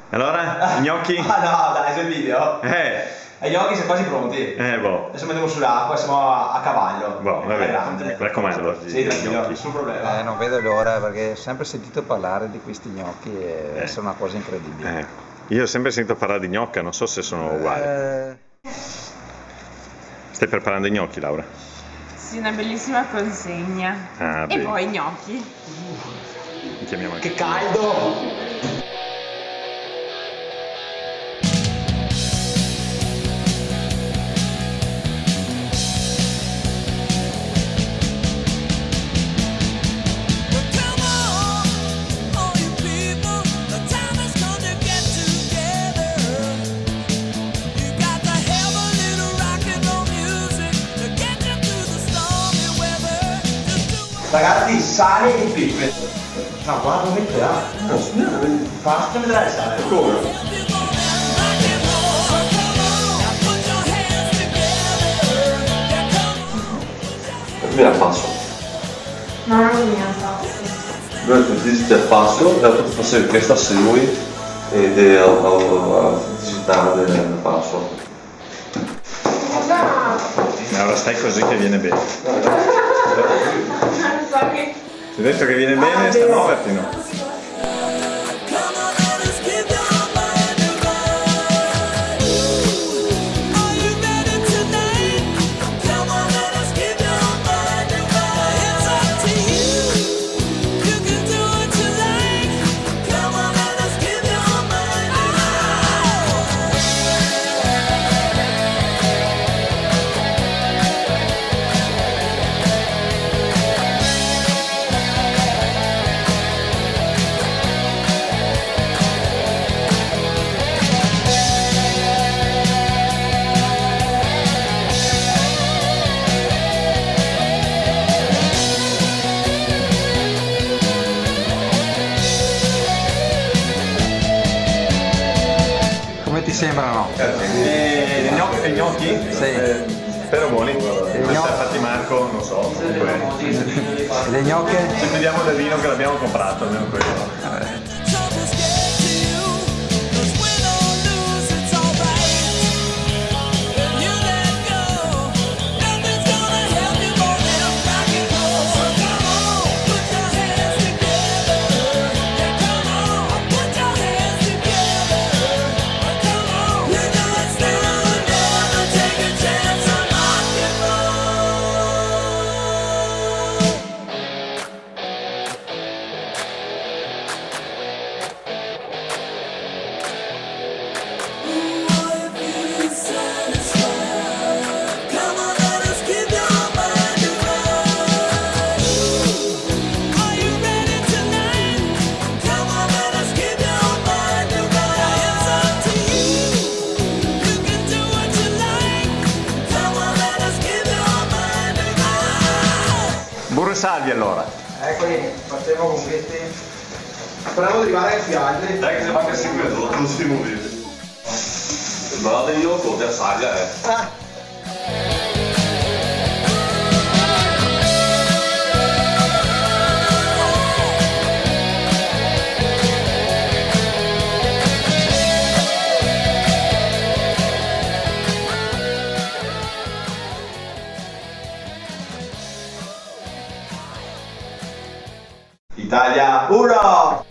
Allora, gnocchi? Ah no, dai, c'è il video. Eh, Gli gnocchi sono quasi pronti. boh. Adesso mettiamo sull'acqua e siamo a cavallo. Boh, È vabbè, grande. mi raccomando. Sì, tranquillo, gnocchi. nessun problema. Non vedo l'ora perché ho sempre sentito parlare di questi gnocchi e deve essere una cosa incredibile. Io ho sempre sentito parlare di gnocca, non so se sono uguali. Stai preparando i gnocchi, Laura? Sì, una bellissima consegna. Ah, E bene. poi i gnocchi. Li chiamiamo anche. Che caldo! Ragazzi, sale e pepe. No, guarda, metterà. Basta, vedrai il sale. Come? Me la passo. Mamma mia, so. Noi ti ti passo, la tua passare questa se lui ed è a visitare il passo. Laura, stai così che viene bene. Non so che... Ti ho detto che viene bene, sta muoverti, no? Come ti sembrano? Gli gnocchi? Sì. Spero buoni. Questi gnocchi? ha fatti Marco, non so. E le gnocche? Ci vediamo del vino che l'abbiamo comprato, almeno quello. Burro e salvia allora. Eccoli, partiamo con questi. Speriamo di arrivare ai altri. Dai che se manca 5 minuti, non si muove. Ma la io con la saga Italia 1!